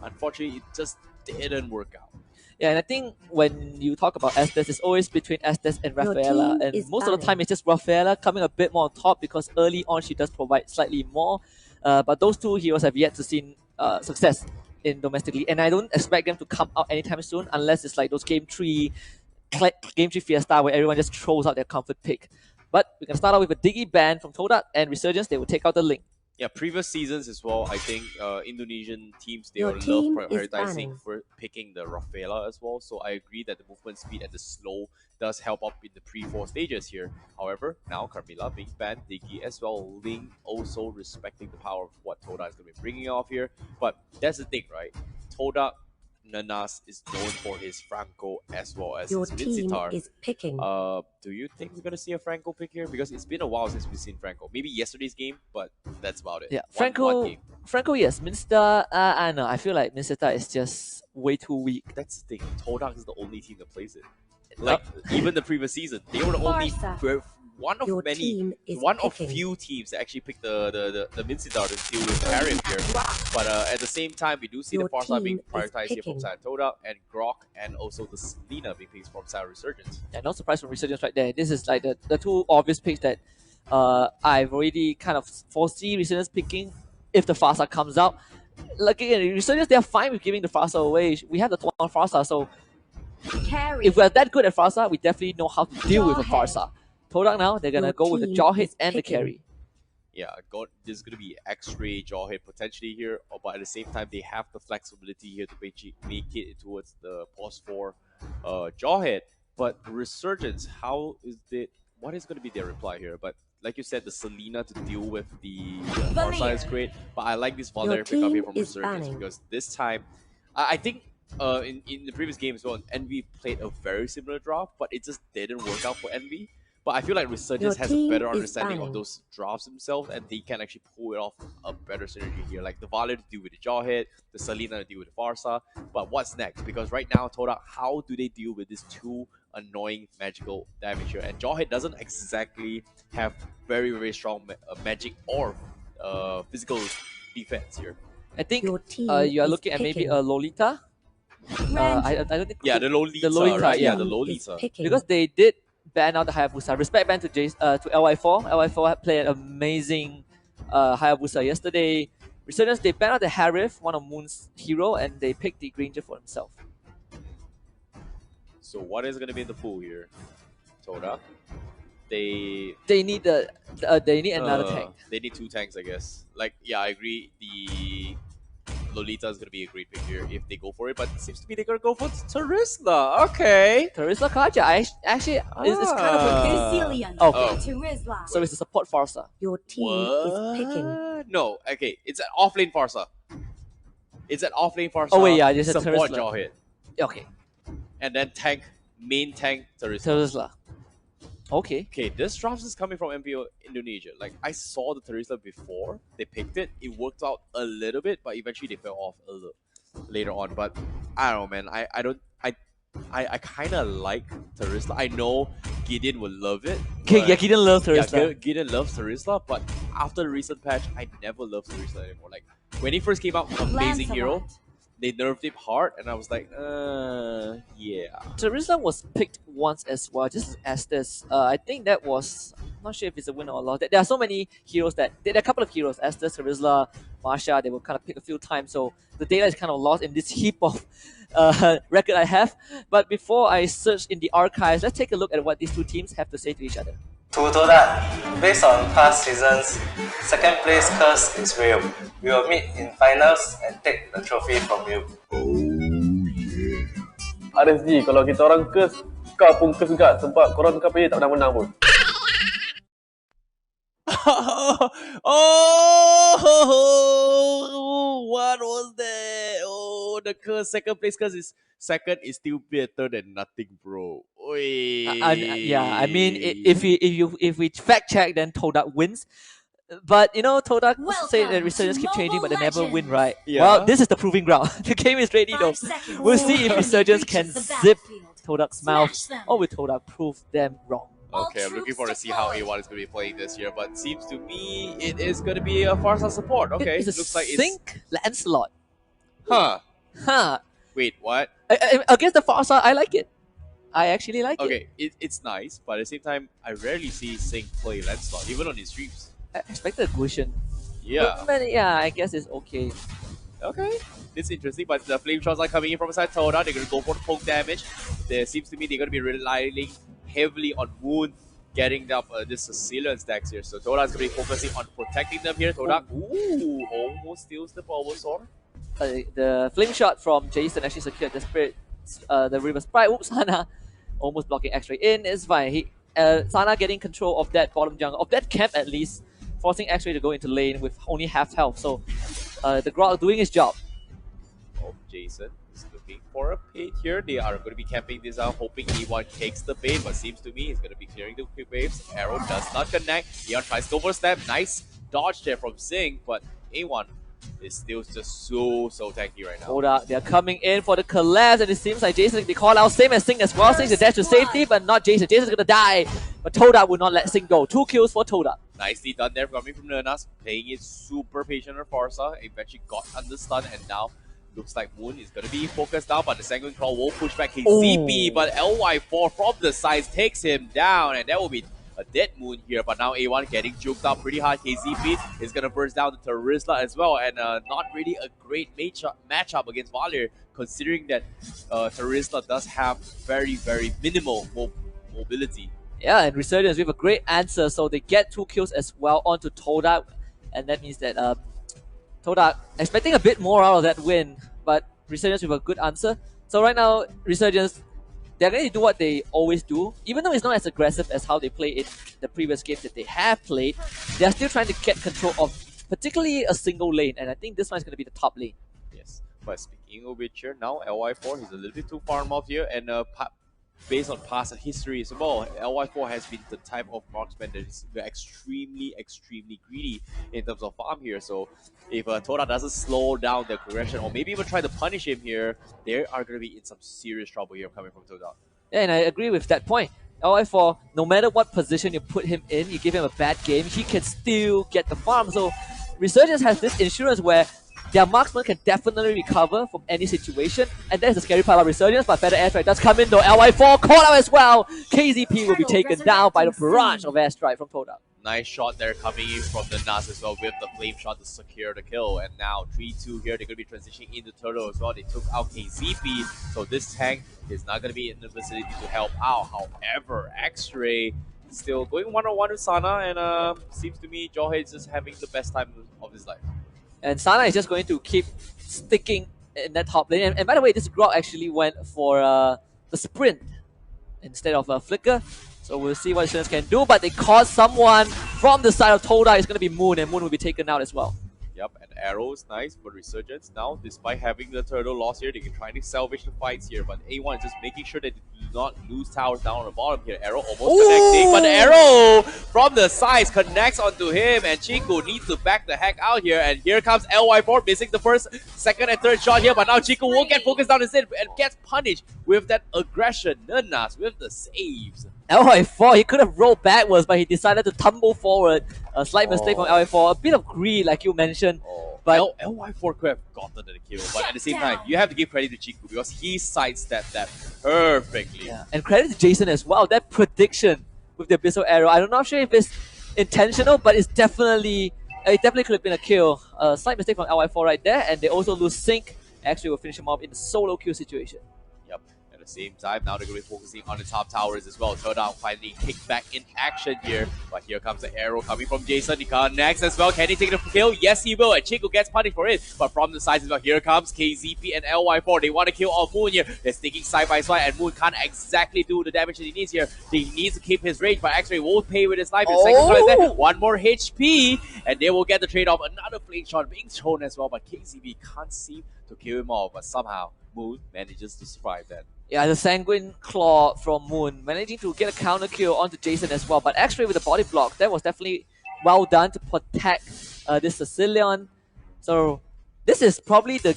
unfortunately, it just didn't work out. Yeah, and I think when you talk about Estes, it's always between Estes and Rafaela, and most of the time it's just Rafaela coming a bit more on top because early on she does provide slightly more, but those two heroes have yet to see success in domestically, and I don't expect them to come out anytime soon unless it's like those Game 3 Fiesta where everyone just throws out their comfort pick. But we can start out with a Diggy ban from Todak and Resurgence. They will take out the link. Yeah, previous seasons as well, I think Indonesian teams, they will love prioritizing for picking the Rafaela as well. So I agree that the movement speed and the slow does help up in the pre-4 stages here. However, now Carmilla being banned, Diggy as well, Ling also respecting the power of what Todak is going to be bringing off here. But that's the thing, right? Todak Nanas is known for his Franco as well as his Vincitar. Is picking. Do you think we're gonna see a Franco pick here? Because it's been a while since we've seen Franco. Maybe yesterday's game, but that's about it. Yeah, Franco, yes. Minster, I know. I feel like Minster is just way too weak. That's the thing. Todak is the only team that plays it. Like even the previous season, they were the only one of few teams that actually picked the Mincidar to deal with Harriet here. But at the same time, we do see the Farsa being prioritized here from side Todak and Grok, and also the Selena being picked from side Resurgence. Yeah, no surprise from Resurgence right there. This is like the two obvious picks that I've already kind of foresee Resurgence picking if the Farsa comes out. Like again, Resurgence, they're fine with giving the Farsa away. We have the 2-on Farsa, so if we're that good at Farsa, we definitely know how to deal with a Farsa. Todak now, they're going to go with the Jawhead and the carry. Yeah, this is going to be X-Ray Jawhead potentially here, but at the same time, they have the flexibility here to make it towards the post 4 Jawhead. But Resurgence, what is going to be their reply here? But like you said, the Selena to deal with the Farsa is great, but I like this Valerie pickup here from Resurgence because this time, I think in the previous game as well, Envy played a very similar draft, but it just didn't work out for Envy. But I feel like Resurgence has a better understanding of those drafts themselves, and they can actually pull it off a better synergy here. Like the Valiant to deal with the Jawhead, the Selena to deal with the Farsa. But what's next? Because right now, Todak, how do they deal with these two annoying magical damage here? And Jawhead doesn't exactly have very, very strong magic or physical defense here. I think you are looking at maybe a Lolita. I don't think. Yeah, the Lolita. Right? Yeah, the Lolita. Because they did ban out the Hayabusa. Respect ban to LY4. LY4 played an amazing Hayabusa yesterday. Resurgence, they banned out the Harif, one of Moon's hero, and they picked the Granger for himself. So what is going to be in the pool here? Todak. They need another tank. They need 2 tanks, I guess. Like, yeah, I agree. The Lolita is going to be a great pick here if they go for it, but it seems to be they're going to go for Terizla. Okay. Terizla Kaja. Actually, it's kind of okay. So it's a support Farsa. Your team is picking. No, okay. It's an offlane Farsa. It's an offlane Farsa. Oh, wait, yeah. It's support Terizla. Jawhead. Okay. And then main tank Terizla. Okay. Okay, this draft is coming from MPL Indonesia. Like, I saw the Terizla before they picked it. It worked out a little bit, but eventually they fell off a little later on. But I don't know, man. I kind of like Terizla. I know Gideon will love it. Yeah, Gideon loves Terizla. Yeah, Gideon loves Terizla, but after the recent patch, I never loved Terizla anymore. Like, when he first came out, amazing hero. They nerfed him hard, and I was like, yeah. Terizla was picked once as well, just as this. I think that was, I'm not sure if it's a win or a loss. There are so many heroes there are a couple of heroes, Estes, Terizla, Marsha, they were kind of picked a few times, so the data is kind of lost in this heap of record I have. But before I search in the archives, let's take a look at what these two teams have to say to each other. To Todak, based on past seasons, second place curse is real. We will meet in finals and take the trophy from you. Oh yeah. RSG, kalau kita orang curse, kau pun curse juga sebab korang KPA tak pernah menang pun. Oh, what was that? Oh, the curse, second place curse is second is still better than nothing, bro. Yeah, I mean, if we fact check, then Todak wins. But you know, Todak say that Resurgence keep changing, but they never win, right? Yeah. Well, this is the proving ground. The game is ready though. We'll see if Resurgence can zip Todak's mouth, or will Todak prove them wrong. Okay, I'm looking forward to see how A1 is going to be playing this year, but seems to me it is going to be a Farsa support. Okay, It's a looks like it's Sync Lancelot. Huh. Huh. Wait, what? Against the far side, I like it. I actually like it. Okay, it's nice, but at the same time, I rarely see Sing play Lancelot, even on his streams. I expected a Gusion. Yeah. But yeah, I guess it's okay. Okay. It's interesting, but the flame shots are coming in from inside Toda. They're going to go for the poke damage. There seems to me they're going to be relying heavily on Moon getting up this Sicilian stacks here. So Toda is going to be focusing on protecting them here. Toda, ooh, almost steals the power sword. The flame shot from Jason actually secured the spirit, the River Sprite. Oops, Sana almost blocking X-Ray in. It's fine. Sana getting control of that bottom jungle, of that camp at least, forcing X-Ray to go into lane with only half health. So the Grog doing his job. Oh, Jason is looking for a bait here. They are going to be camping this out, hoping E1 takes the bait, but seems to me he's going to be clearing the quick waves. Arrow does not connect. Leon tries to overstep. Nice dodge there from Sing, but A1 is still just so tanky right now. Todak, they're coming in for the collapse, and it seems like Jason, they call out same as Sing as well. Sing's a dash to safety, but not Jason. Jason's gonna die, but Todak will not let Sing go. 2 kills for Todak. Nicely done there coming from Nernas, playing it super patient on Farsa. Eventually got under stun, and now looks like Moon is going to be focused down, but the Sanguine Claw will push back his ZP, but LY4 from the sides takes him down, and that will be a dead Moon here. But now A1 getting juked up pretty hard. KZP is going to burst down the Terizla as well, and not really a great matchup against Valir, considering that Terizla does have very minimal mobility. Yeah, and Resurgence with a great answer, so they get 2 kills as well onto Todak, and that means that Todak expecting a bit more out of that win, but Resurgence with a good answer. So right now, Resurgence, they're going to do what they always do. Even though it's not as aggressive as how they play in the previous games that they have played, they're still trying to get control of particularly a single lane, and I think this one is going to be the top lane. Yes, but speaking of which here, now LY4, he's a little bit too far off here, and based on past history as well, LY4 has been the type of marksman that is extremely greedy in terms of farm here. So if Toda doesn't slow down their progression, or maybe even try to punish him here, they are going to be in some serious trouble here coming from Toda. Yeah, and I agree with that point. LY4, no matter what position you put him in, you give him a bad game, he can still get the farm. So Resurgence has this insurance where their marksman can definitely recover from any situation, and that's the scary part of Resurgence, but better airstrike does come in though. LY4 caught out as well. KZP will be taken down by the barrage of airstrike from Todak. Nice shot there coming in from the Nas as well with the flame shot to secure the kill. And now 3-2 here, they're going to be transitioning into Turtle as well. They took out KZP, so this tank is not going to be in the vicinity to help out. However, X-Ray still going one-on-one with Sana, and seems to me Jawhead is just having the best time of his life. And Sana is just going to keep sticking in that top lane. And by the way, this Grog actually went for the sprint instead of a flicker. So we'll see what Resurgence can do. But they caught someone from the side of Toda. It's going to be Moon, and Moon will be taken out as well. Yep, and Arrow is nice, but Resurgence now, despite having the turtle loss here, they can try to salvage the fights here. But A1 is just making sure that they do not lose towers down on the bottom here. Arrow almost connecting, but Arrow from the sides connects onto him, and Chico needs to back the heck out here. And here comes LY4 missing the first, second, and third shot here, but now Chico will get focused down instead and gets punished with that aggression. Nernas with the saves. LY4, he could have rolled backwards, but he decided to tumble forward. A slight mistake from LY4. A bit of greed, like you mentioned. But LY4 could have gotten the kill, but at the same time, you have to give credit to Chico because he sidestepped that perfectly. yeah. And credit to Jason as well. That prediction with the Abyssal Arrow. I'm not sure if it's intentional, but it definitely could have been a kill. Slight mistake from LY4 right there, and they also lose Sync. Actually, will finish him off in a solo kill situation. Yep. At the same time, now they're going to be focusing on the top towers as well. Todak finally kicked back in action here. But here comes the arrow coming from Jason. He connects as well. Can he take the kill? Yes, he will. And Chico gets punished for it. But from the sides as well, here comes KZP and LY4. They want to kill off Moon here. They're sticking side by side, and Moon can't exactly do the damage that he needs here. He needs to keep his range, but X-Ray will pay with his life. His second shot is there. One more HP, and they will get the trade-off. Another flame shot being thrown as well, but KZP can't seem to kill him off. But somehow, Moon manages to survive that. Yeah, the Sanguine Claw from Moon, managing to get a counter kill onto Jason as well. But X-Ray with the body block, that was definitely well done to protect this Sicilian. So this is probably the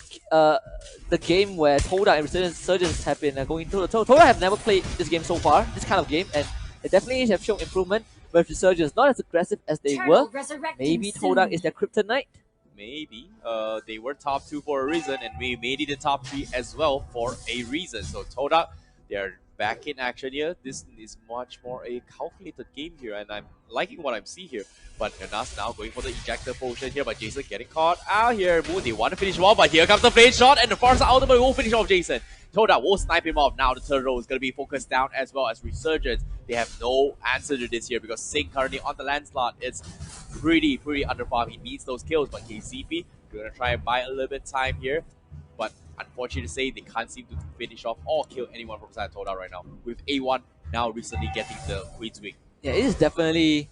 game where Todak and Resurgence have been going toe to toe. Todak have never played this game so far, this kind of game, and they definitely have shown improvement. But Resurgence not as aggressive as they were. Maybe Todak is their kryptonite. maybe. They were top 2 for a reason, and we made it the top 3 as well for a reason. So Todak, they're back in action here. This is much more a calculated game here, and I'm liking what I'm seeing here. But Nas now going for the ejector potion here, but Jason getting caught out here. Moon, they want to finish him off, but here comes the flame shot, and the Force ultimate will finish off Jason. Todak will snipe him off. Now the third row is going to be focused down as well as Resurgence. They have no answer to this here because Sing currently on the land slot. It's pretty under par. He needs those kills, but KCP going to try and buy a little bit of time here. But unfortunately to say, they can't seem to finish off or kill anyone from side Todak right now. With A1 now recently getting the Queen's Wing. Yeah, it is definitely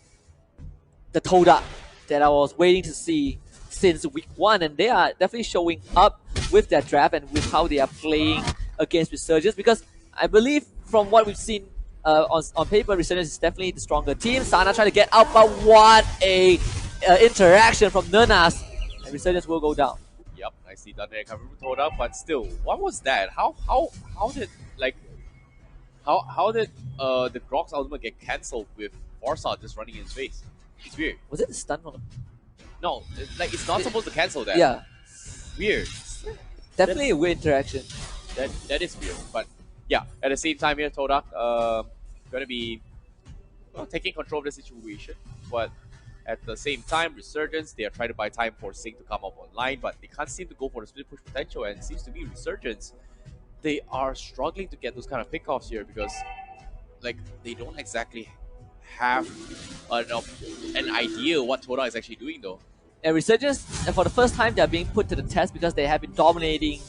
the Todak that I was waiting to see since week 1, and they are definitely showing up with their draft and with how they are playing against Resurgence, because I believe from what we've seen on paper, Resurgence is definitely the stronger team. Sana trying to get out, but what a interaction from Nernas, and Resurgence will go down. Yep, nicely done there coming from Todak, but still, what was that? How did the Grok's ultimate get cancelled with Forza just running in his face? It's weird. Was it the stun on him? No, it's not supposed to cancel that. Yeah. Weird. Definitely a weird interaction. That is weird. But yeah, at the same time here, Todak gonna be taking control of the situation. But at the same time, Resurgence, they are trying to buy time for Sing to come up online, but they can't seem to go for the split push potential, and it seems to be Resurgence. They are struggling to get those kind of pickoffs here because they don't exactly have an idea what Todak is actually doing though. And Resurgence, for the first time, they're being put to the test because they have been dominating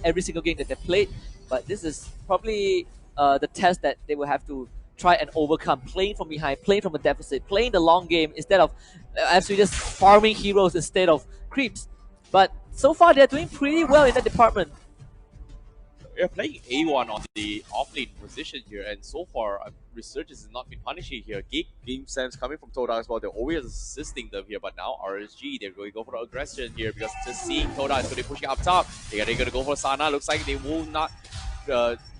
every single game that they played. But this is probably the test that they will have to try and overcome, playing from behind, playing from a deficit, playing the long game instead of actually just farming heroes instead of creeps. But so far, they're doing pretty well in that department. We're playing A1 on the off-lane position here, and so far, Resurgence has not been punishing here. Game sense coming from Todak as well. They're always assisting them here, but now RSG, they're going to go for the aggression here because just seeing Todak is going to be pushing up top. They're going to go for Sana. Looks like they will not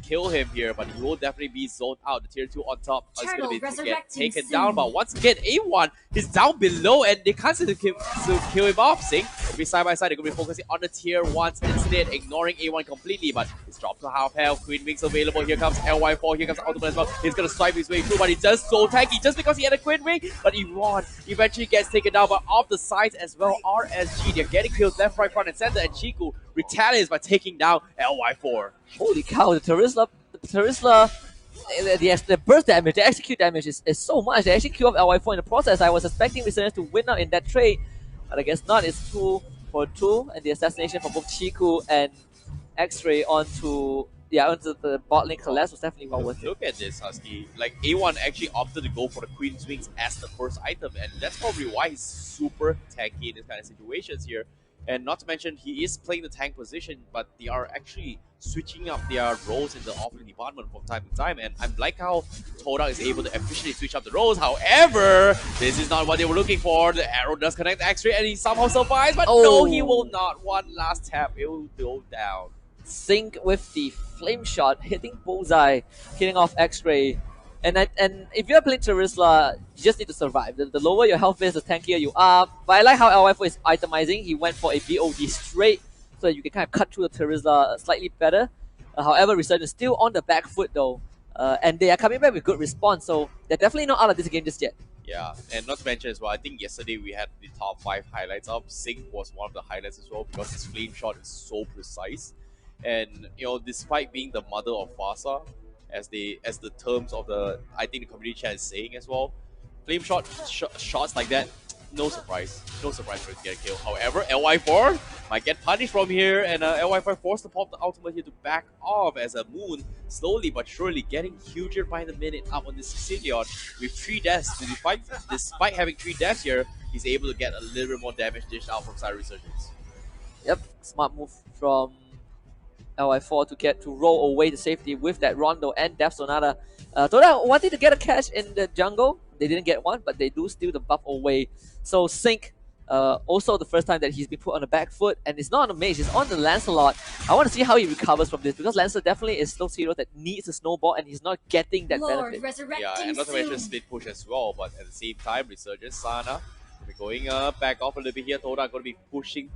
kill him here, but he will definitely be zoned out. The tier 2 on top is going to be get taken down, but once again, A1 is down below, and they can't seem to kill him off. Sing, be side by side, they're going to be focusing on the tier 1s instead, ignoring A1 completely, but he's dropped to half health. Queen Wings available. Here comes LY4, here comes Ultimate as well. He's going to swipe his way through, but he does so tanky just because he had a Queen Wing, but Iran eventually gets taken down, but off the sides as well. RSG, they're getting killed left, right, front, and center, and Chiku retaliates by taking down LY4. Holy cow, the Terizla, the burst damage, the execute damage is so much. They actually kill off LY4 in the process. I was expecting Resurgence to win out in that trade, but I guess not. It's 2 for 2, and the assassination from both Chiku and X-Ray onto the bot lane collapse was definitely well worth it. Look at this, Husky. A1 actually opted to go for the Queen's Wings as the first item, and that's probably why he's super tanky in this kind of situations here. And not to mention, he is playing the tank position, but they are actually switching up their roles in the offlane department from time to time. And I like how Todak is able to efficiently switch up the roles. However, this is not what they were looking for. The arrow does connect X-Ray, and he somehow survives, but no, he will not. One last tap, it will go down. Sync with the flame shot, hitting bullseye, killing off X-Ray. And if you're playing Terizla, you just need to survive. The lower your health is, the tankier you are. But I like how LY4 is itemizing. He went for a BOD straight, so that you can kind of cut through the Terizla slightly better. However, Resurgence is still on the back foot though. And they are coming back with good response, so they're definitely not out of this game just yet. Yeah, and not to mention as well, I think yesterday we had the top 5 highlights up. Sing was one of the highlights as well because his flame shot is so precise. And despite being the mother of Fasa, as the terms of the the community chat is saying as well, flame shots like that, no surprise for it to get a kill. However, LY4 might get punished from here, and LY4 forced to pop the ultimate here to back off as a Moon slowly but surely getting huger by the minute up on this Sicilian with 3 deaths. Despite having 3 deaths here, he's able to get a little bit more damage dished out from side Resurgence. Yep, smart move from LY4 to get to roll away the safety with that Rondo and Death Sonata. Todak wanted to get a catch in the jungle. They didn't get one, but they do steal the buff away. So Sync, also the first time that he's been put on the back foot, and it's not on the mage, it's on the Lancelot. I want to see how he recovers from this, because Lancelot definitely is those hero that needs a snowball, and he's not getting that benefit. Yeah, and not to mention split push as well, but at the same time, Resurgence Sana going back off a little bit here. Todak going to be pushing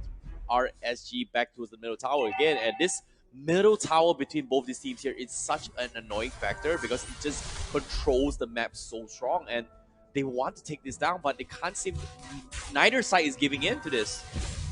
RSG back towards the middle tower again. And this middle tower between both these teams here is such an annoying factor because it just controls the map so strong. And they want to take this down, but they can't seem to, neither side is giving in to this.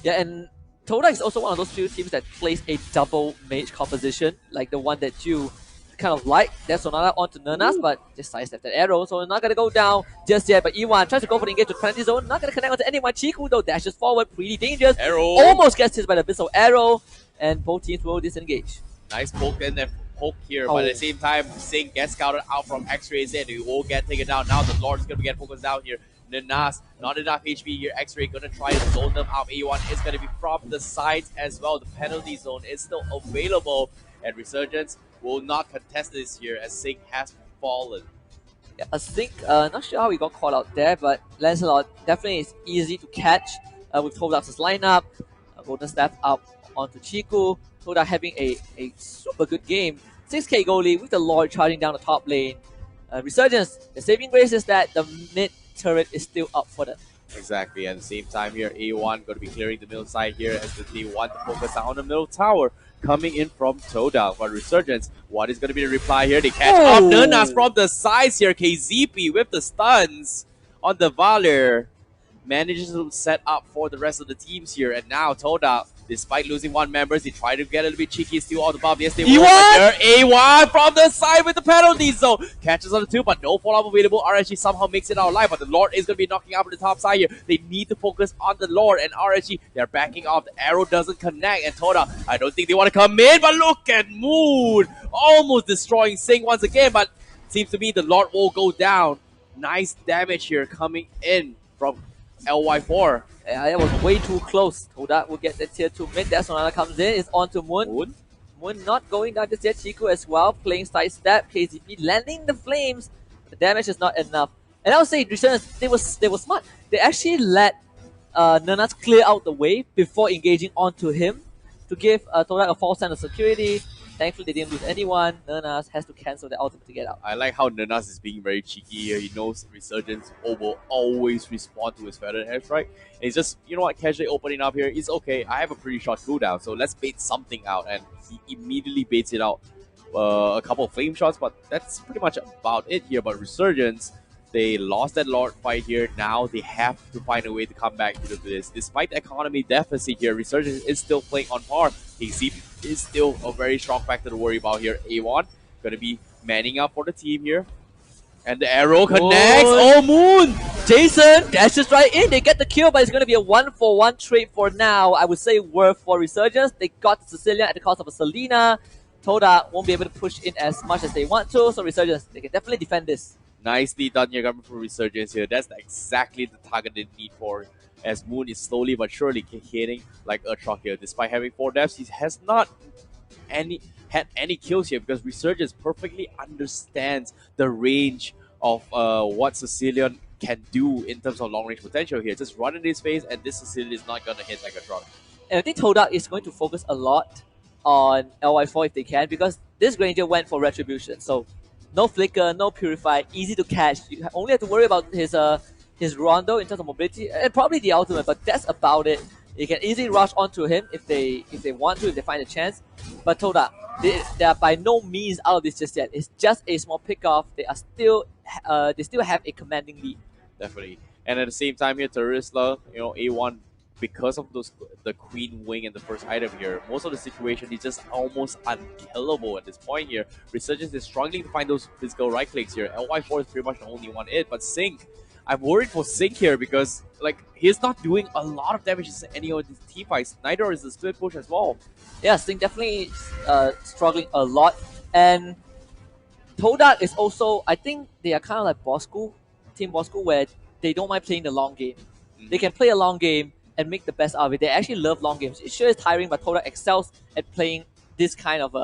Yeah, and Todak is also one of those few teams that plays a double mage composition, like the one that you kind of like. There's Sonata onto Nernas, but just sidestep that arrow, so not gonna go down just yet. But E1 tries to go for the engage to penalty zone, not gonna connect onto anyone. Chiku though dashes forward, pretty dangerous. Arrow Almost gets hit by the Abyssal Arrow, and both teams will disengage. nice poke and then poke here, but at the same time, Singh gets scouted out from X-Ray's end. He will get taken down. Now the Lord's gonna get focused down here. Nanas, not enough HP here. X-Ray gonna try to zone them out. A1 is gonna be from the sides as well. The penalty zone is still available, and Resurgence will not contest this here as Singh has fallen. Yeah, I think, not sure how he got caught out there, but Lancelot definitely is easy to catch with Todak's lineup. Golden Staff up onto Chiku. Todak having a super good game. 6k goalie with the Lord charging down the top lane. Resurgence, the saving grace is that the mid turret is still up for them. Exactly. At the same time here, A1 going to be clearing the middle side here as they want to focus on the middle tower coming in from Todak. But Resurgence, what is going to be the reply here? They catch off Nernas from the sides here. KZP with the stuns on the Valor. Manages to set up for the rest of the teams here. And now Todak, despite losing one member, they try to get a little bit cheeky still on the bomb. Yes, they will. A1 from the side with the penalty zone. Catches on the two, but no follow-up available. RSG somehow makes it out alive, but the Lord is going to be knocking out on the top side here. They need to focus on the Lord, and RSG, they're backing off. The arrow doesn't connect, and Todak, I don't think they want to come in, but look at Moon. Almost destroying Singh once again, but seems to me the Lord will go down. Nice damage here coming in from LY4. Yeah, that was way too close. Todak will get the tier 2 mid. That's another comes in. It's on to Moon. Moon not going down just yet. Chiku as well, playing sidestep. KZP landing the flames. The damage is not enough. And I would say Resurgence, they were smart. They actually let Nernas clear out the way before engaging onto him to give Todak a false sense of security. Thankfully, they didn't lose anyone. Nernas has to cancel the ultimate to get out. I like how Nernas is being very cheeky here. He knows Resurgence will always respond to his feathered airstrike. And he's just, you know what, casually opening up here. It's okay. I have a pretty short cooldown, so let's bait something out. And he immediately baits it out. A couple of flame shots, but that's pretty much about it here. But Resurgence, they lost that Lord fight here. Now they have to find a way to come back to this. Despite the economy deficit here, Resurgence is still playing on par. KZP is still a very strong factor to worry about here. A1 going to be manning up for the team here. And the arrow connects. Oh, Moon! Jason dashes right in. They get the kill, but it's going to be a 1-for-1 trade for now. I would say worth for Resurgence. They got the Sicilian at the cost of a Selena. Todak won't be able to push in as much as they want to, so Resurgence, they can definitely defend this. Nicely done here coming from Resurgence here. That's exactly the target they need for, as Moon is slowly but surely hitting like a truck here. Despite having 4 deaths, he has not had any kills here because Resurgence perfectly understands the range of what Sicilian can do in terms of long range potential here. Just run in his face, and this Sicilian is not gonna hit like a truck. And I think Todak is going to focus a lot on LY4 if they can, because this Granger went for Retribution. So no Flicker, no Purify, easy to catch. You only have to worry about his Rondo in terms of mobility and probably the ultimate, but that's about it. You can easily rush onto him if they want to, if they find a chance. But Todak, they are by no means out of this just yet. It's just a small pick-off. They still have a commanding lead. Definitely. And at the same time here, Terisla, you know, A1, because of the Queen Wing and the first item here, most of the situation is just almost unkillable at this point here. Resurgence is struggling to find those physical right clicks here. LY4 is pretty much the only one but Singh, I'm worried for Singh here because like he's not doing a lot of damage to any of his team fights. Neither is the split push as well. Yeah, Singh definitely struggling a lot. And Todak is also, I think they are kind of like Bosco, Team Bosco, where they don't mind playing the long game. They can play a long game and make the best out of it. They actually love long games. It sure is tiring, but Todak excels at playing this kind of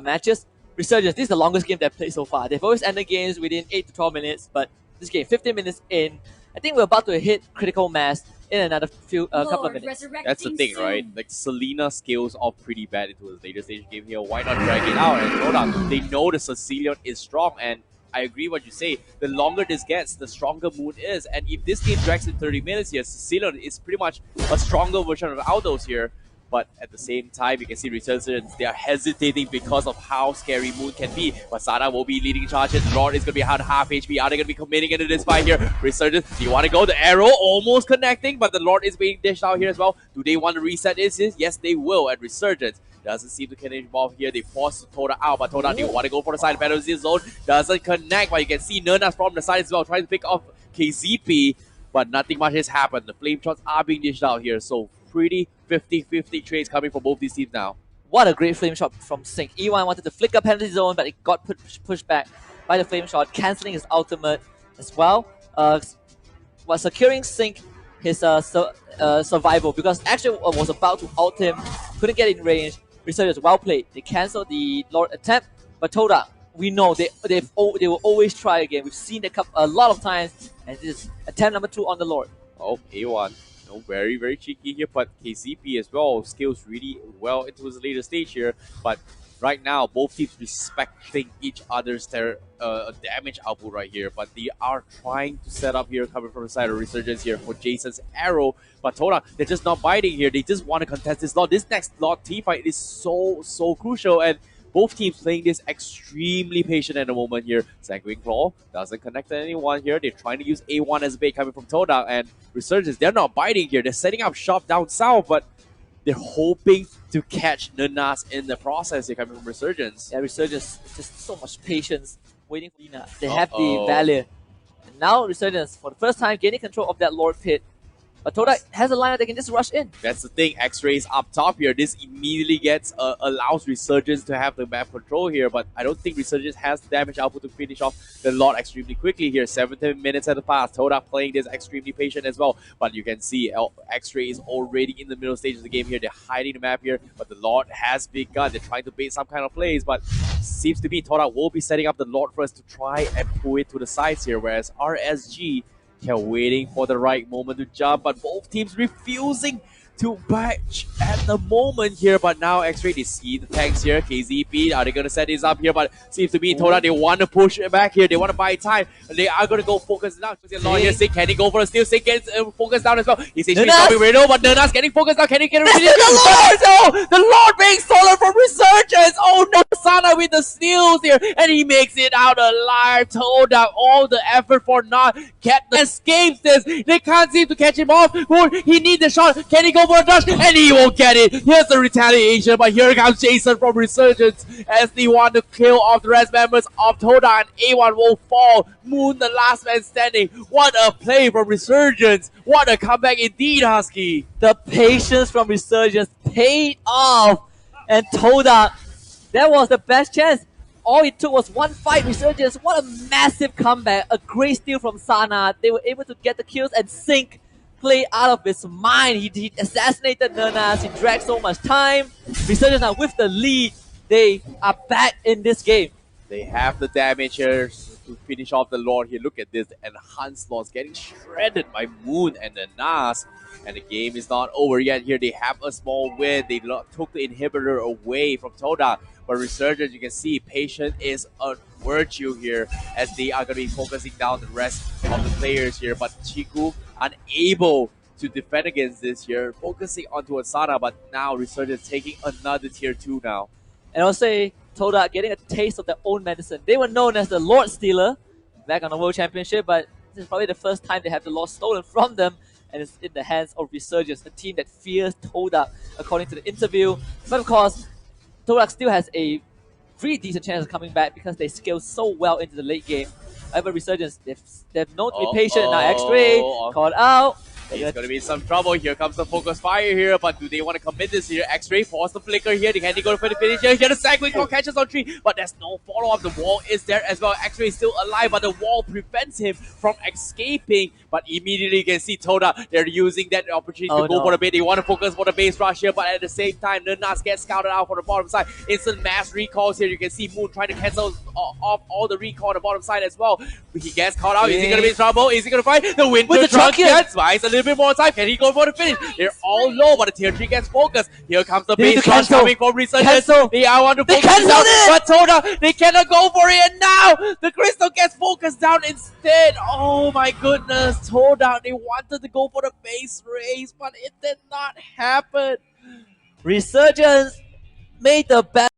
matches. Resurgence, this is the longest game they've played so far. They've always ended games within 8 to 12 minutes, but this game, 15 minutes in, I think we're about to hit critical mass in another couple of minutes. That's the thing, right? Like Selena scales off pretty bad into the later stage game here. Why not drag it out? And Todak, they know the Sicilian is strong, and I agree what you say. The longer this gets, the stronger Moon is. And if this game drags in 30 minutes here, Ceylon is pretty much a stronger version of Aldos here. But at the same time, you can see Resurgence, they are hesitating because of how scary Moon can be. But Sada will be leading charge. Lord is going to be at half HP. Are they going to be committing into this fight here? Resurgence, do you want to go? The arrow almost connecting, but the Lord is being dished out here as well. Do they want to reset this? Yes, they will. And Resurgence doesn't seem to get involved here. They force Todak out, but Todak, do you want to go for the side battle zone? Doesn't connect, but you can see Nernas from the side as well, trying to pick off KZP, but nothing much has happened. The flame shots are being dished out here, so pretty 50-50 trades coming from both these teams now. What a great flame shot from Sync. E1 wanted to flicker penalty zone, but it got pushed back by the flame shot, cancelling his ultimate as well. While securing Sync his survival, because actually was about to ult him, couldn't get in range. Resurgence, well played. They cancelled the Lord attempt, but Todak, we know they will always try again. We've seen it come a lot of times, and this is attempt number 2 on the Lord. Oh, A1. No, very, very cheeky here, but KCP as well scales really well into his later stage here. But right now, both teams respecting each other's damage output right here. But they are trying to set up here, coming from the side of Resurgence here for Jason's arrow. But Todak, they're just not biting here. They just want to contest this Lord. This next Lord team fight is so crucial. And both teams playing this extremely patient at the moment here. Sanguine Claw doesn't connect to anyone here. They're trying to use A1 as bait coming from Todak, and Resurgence, they're not biting here. They're setting up shop down south, but they're hoping to catch Nernas in the process here coming from Resurgence. Yeah, Resurgence, just so much patience waiting for Lina. They have the Valiant. And now Resurgence, for the first time, gaining control of that Lord Pit. But Todak has a lineup that can just rush in. That's the thing. X-Ray's up top here. This immediately allows Resurgence to have the map control here. But I don't think Resurgence has the damage output to finish off the Lord extremely quickly here. 17 minutes at the pass. Todak playing this extremely patient as well. But you can see X-Ray is already in the middle stage of the game here. They're hiding the map here. But the Lord has begun. They're trying to bait some kind of plays. But seems to be Todak will be setting up the Lord first to try and pull it to the sides here. Whereas RSG kept waiting for the right moment to jump, but both teams refusing to batch at the moment here. But now X-Ray, they see the tanks here. KZP, are they going to set this up here? But seems to be Todak, they want to push it back here. They want to buy time. And they are going to go focus down. Here, Sink, can he go for a steal? Sink gets focused down as well. He's actually stopping Reno, but Nernas getting focused down. Can he get rid of the Lord? The Lord being stolen from Resurgence. Oh no, Sana with the steals here. And he makes it out alive. Todak, all the effort for not escapes this. They can't seem to catch him off. He needs the shot. Can he go for a dash? And he won't get it. Here's the retaliation, but here comes Jason from Resurgence as they want to kill off the rest members of Todak, and A1 will fall. Moon, the last man standing. What a play from Resurgence. What a comeback indeed, Husky. The patience from Resurgence paid off. And Todak, that was the best chance. All it took was one fight. Resurgence, what a massive comeback. A great steal from Sana. They were able to get the kills, and Sync play out of his mind. He assassinated Nernas. He dragged so much time. Resurgence now with the lead. They are back in this game. They have the damage here to finish off the Lord here. Look at this. Enhanced Lords getting shredded by Moon and the Nas. And the game is not over yet here. They have a small win. They took the inhibitor away from Todak. But Resurgence, you can see, patience is a virtue here as they are going to be focusing down the rest of the players here. But Chiku unable to defend against this here, focusing onto Asana, but now Resurgence taking another tier 2 now. And I'll say Todak getting a taste of their own medicine. They were known as the Lord Stealer back on the World Championship, but this is probably the first time they have the Lord stolen from them, and it's in the hands of Resurgence, a team that fears Todak, according to the interview. But of course, Todak still has a pretty decent chance of coming back because they scale so well into the late game. However, Resurgence, they've known to be patient. Now X-Ray called out. There's going to be some trouble. Here comes the focus fire here, but do they want to commit this here? X-Ray force the flicker here. Can they go for the finish here? Here the Sanguine Claw catches on 3, but there's no follow-up. The wall is there as well. X-Ray is still alive, but the wall prevents him from escaping. But immediately you can see Todak, they're using that opportunity to go for the bait. They want to focus for the base rush here, but at the same time, Nernas gets scouted out for the bottom side. Instant mass recalls here. You can see Moon trying to cancel off all the recall on the bottom side as well. He gets caught out. Is he going to be in trouble? Is he going to fight? The Winter Trunk gets twice. little bit more time. Can he go for the finish? They're all low, but the tier 3 gets focused. Here comes the They need base to rush cancel. coming from Resurgence. Cancel. I want to They focus canceled down, it. but Todak, they cannot go for it, and now the crystal gets focused down instead. Oh my goodness, Todak, they wanted to go for the base race, but it did not happen. Resurgence made the best.